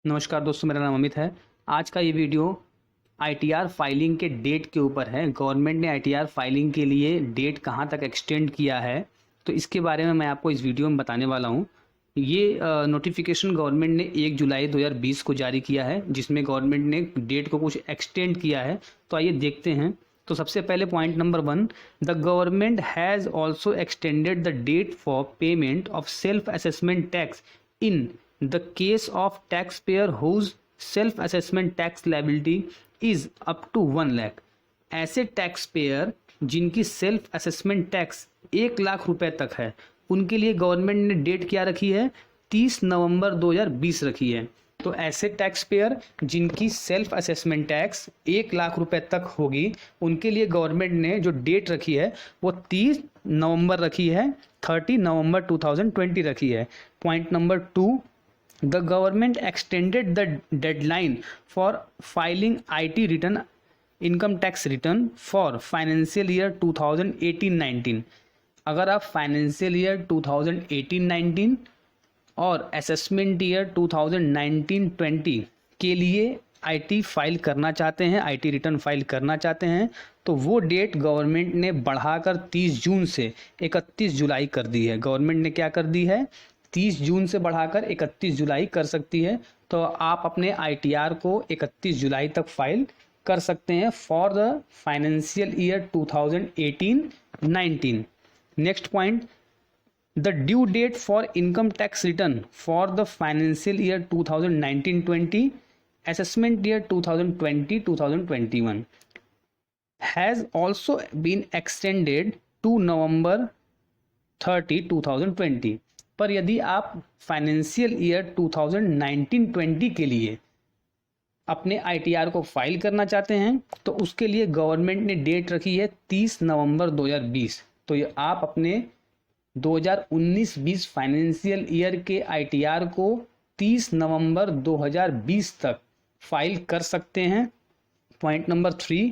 नमस्कार दोस्तों, मेरा नाम अमित है। आज का ये वीडियो आईटीआर फाइलिंग के डेट के ऊपर है। गवर्नमेंट ने आईटीआर फाइलिंग के लिए डेट कहाँ तक एक्सटेंड किया है, तो इसके बारे में मैं आपको इस वीडियो में बताने वाला हूँ। ये नोटिफिकेशन गवर्नमेंट ने 1 जुलाई 2020 को जारी किया है, जिसमें गवर्नमेंट ने डेट को कुछ एक्सटेंड किया है। तो आइए देखते हैं। तो सबसे पहले point number 1, the government has also extended the date for payment of self assessment tax in the case of taxpayer whose self assessment tax liability is up to 1 lakh। ऐसे टैक्स पेयर जिनकी self assessment tax 1 lakh रुपए तक है, उनके लिए government ने date क्या रखी है? 30 नवंबर 2020 रखी है। तो ऐसे टैक्स पेयर जिनकी सेल्फ असेसमेंट टैक्स 1 लाख रुपए तक होगी, उनके लिए गवर्नमेंट ने जो डेट रखी है वो 30 नवंबर रखी है, 30 नवंबर 2020 रखी है। Point number 2, the government extended the deadline for filing IT return, income tax return for financial year 2018-19। अगर आप फाइनेंशियल ईयर 2018-19 और असेसमेंट ईयर 2019-20 के लिए आईटी फाइल करना चाहते हैं, आईटी रिटर्न फाइल करना चाहते हैं, तो वो डेट गवर्नमेंट ने बढ़ाकर 30 जून से 31 जुलाई कर दी है। गवर्नमेंट ने क्या कर दी है? 30 जून से बढ़ाकर 31 जुलाई कर सकती है। तो आप अपने आईटीआर को 31 जुलाई तक फाइल कर सकते हैं for the financial year 2018-19। Next point, the due date for income tax return for the financial year 2019-20, assessment year 2020-2021 has also been extended to November 30, 2020। पर यदि आप फाइनेंशियल ईयर 2019-20 के लिए अपने आईटीआर को फाइल करना चाहते हैं, तो उसके लिए गवर्नमेंट ने डेट रखी है 30 नवंबर 2020। तो ये आप अपने 2019-20 फाइनेंशियल ईयर के आईटीआर को 30 नवंबर 2020 तक फाइल कर सकते हैं। Point number 3,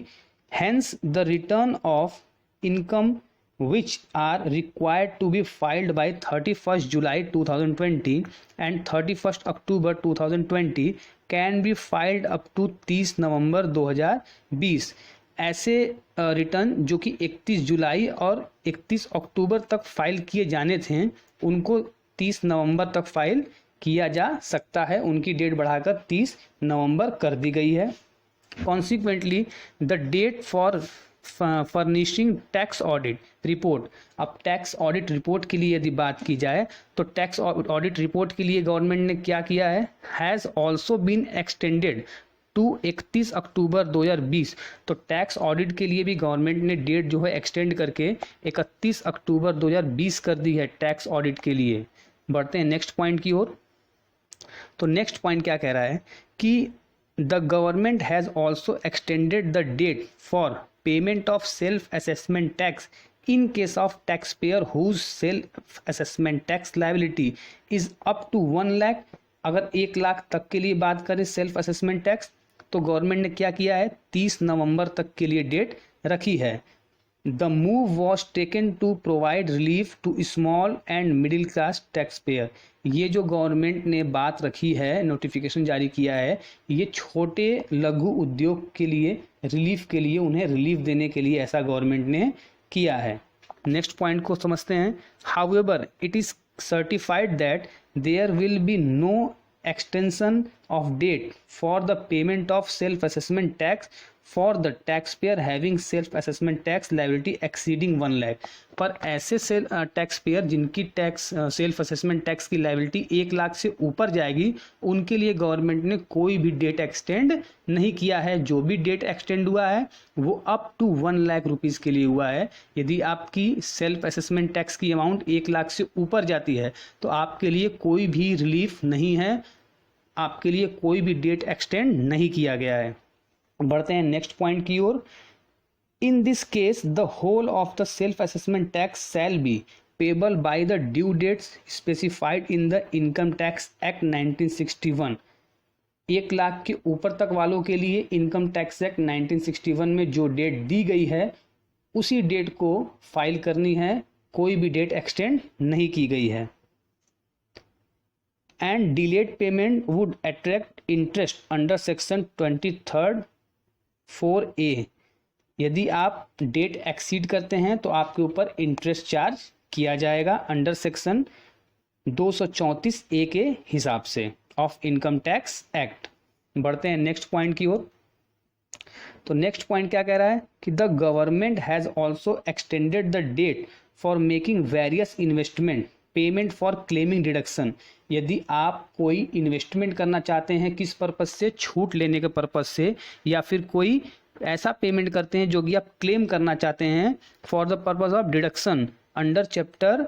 hence the return of income which are required to be filed by 31st July 2020 and 31st October 2020 can be filed up to 30 नवंबर 2020। ऐसे रिटर्न जो कि 31 जुलाई और 31 अक्टूबर तक फाइल किए जाने थे, उनको 30 नवंबर तक फाइल किया जा सकता है। उनकी डेट बढ़ाकर 30 नवंबर कर दी गई है। Consequently the date for furnishing tax audit report, अब टैक्स ऑडिट रिपोर्ट के लिए यदि बात की जाए, तो टैक्स ऑडिट रिपोर्ट के लिए गवर्नमेंट ने क्या किया है? Has also been extended to 31 October 2020। तो टैक्स ऑडिट के लिए भी गवर्नमेंट ने डेट जो है एक्सटेंड करके 31 अक्टूबर 2020 कर दी है टैक्स ऑडिट के लिए। बढ़ते हैं नेक्स्ट पॉइंट की ओर। तो नेक्स्ट पॉइंट क्या कह रहा है कि the government has also extended the date for payment of self assessment tax in case of taxpayer whose self assessment tax liability is up to 1 lakh। अगर 1 लाख तक के लिए बात करें सेल्फ असेसमेंट टैक्स, तो गवर्नमेंट ने क्या किया है? 30 नवंबर तक के लिए डेट रखी है। The move was taken to provide relief to small and middle class tax payer. ये जो गवर्नमेंट ने बात रखी है, नोटिफिकेशन जारी किया है, ये छोटे लघु उद्योग के लिए रिलीफ के लिए, उन्हें रिलीफ देने के लिए ऐसा गवर्नमेंट ने किया है। नेक्स्ट पॉइंट को समझते हैं। However it is certified that there will be no extension of date for the payment of self assessment tax for the tax payer having self assessment tax liability exceeding 1 lakh. पर ऐसे tax payer जिनकी tax self assessment tax की liability 1 lakh से ऊपर जाएगी, उनके लिए government ने कोई भी डेट एक्सटेंड नहीं किया है। जो भी डेट एक्सटेंड हुआ है वो अप टू 1 लाख रुपीज़ के लिए हुआ है। यदि आपकी सेल्फ असेसमेंट टैक्स की अमाउंट 1 लाख से ऊपर जाती है, तो आपके लिए कोई भी रिलीफ नहीं है, आपके लिए कोई भी डेट एक्सटेंड नहीं किया गया है। बढ़ते हैं नेक्स्ट पॉइंट की ओर। In this case the whole of the self assessment tax shall be payable by the due dates specified in the income tax act 1961। 1 lakh के ऊपर तक वालों के लिए इनकम टैक्स एक्ट 1961 में जो डेट दी गई है उसी डेट को फाइल करनी है, कोई भी डेट एक्सटेंड नहीं की गई है। And delayed payment would attract interest under section 23 4A। यदि आप डेट एक्सीड करते हैं तो आपके ऊपर इंटरेस्ट चार्ज किया जाएगा अंडर सेक्शन 234A के हिसाब से ऑफ इनकम टैक्स एक्ट। बढ़ते हैं नेक्स्ट पॉइंट की ओर। तो नेक्स्ट पॉइंट क्या कह रहा है कि the government has also extended the date for making various investment payment for claiming deduction. यदि आप कोई इन्वेस्टमेंट करना चाहते हैं किस पर्पज़ से, छूट लेने के पर्पज़ से, या फिर कोई ऐसा पेमेंट करते हैं जो कि आप क्लेम करना चाहते हैं for the purpose of deduction under chapter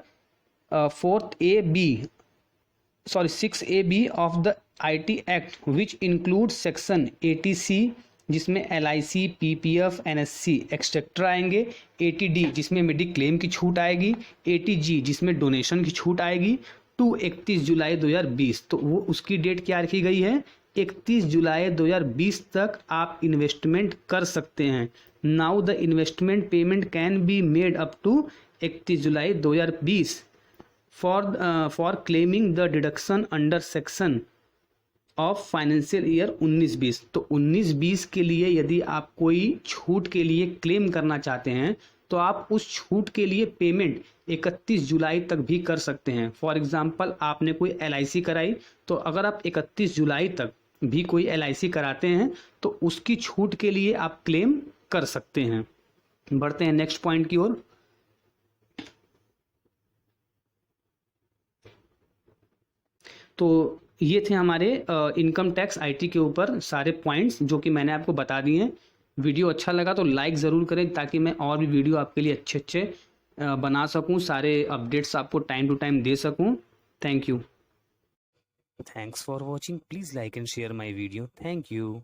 6AB of the IT act which include section 80C जिसमें LIC, PPF, NSC एक्सेट्रा आएंगे, 80D जिसमें मेडिक्लेम की छूट आएगी, 80G जिसमें डोनेशन की छूट आएगी, टू 31 जुलाई 2020। तो वो उसकी डेट क्या रखी गई है, 31 जुलाई 2020 तक आप इन्वेस्टमेंट कर सकते हैं। Now the investment payment can be made up to 31 July 2020 for claiming the deduction under section of financial year 19-20। तो 19-20 के लिए यदि आप कोई छूट के लिए क्लेम करना चाहते हैं तो आप उस छूट के लिए पेमेंट 31 जुलाई तक भी कर सकते हैं। फॉर एग्जांपल आपने कोई LIC कराई, तो अगर आप 31 जुलाई तक भी कोई LIC कराते हैं तो उसकी छूट के लिए आप क्लेम कर सकते हैं। बढ़ते हैं नेक्स्ट पॉइंट की ओर। तो ये थे हमारे इनकम टैक्स IT के ऊपर सारे पॉइंट्स जो कि मैंने आपको बता दिए हैं। वीडियो अच्छा लगा तो लाइक ज़रूर करें ताकि मैं और भी वीडियो आपके लिए अच्छे अच्छे बना सकूं, सारे अपडेट्स आपको टाइम टू टाइम दे सकूं। Thank you. Thanks for watching. Please like and share my video. Thank you.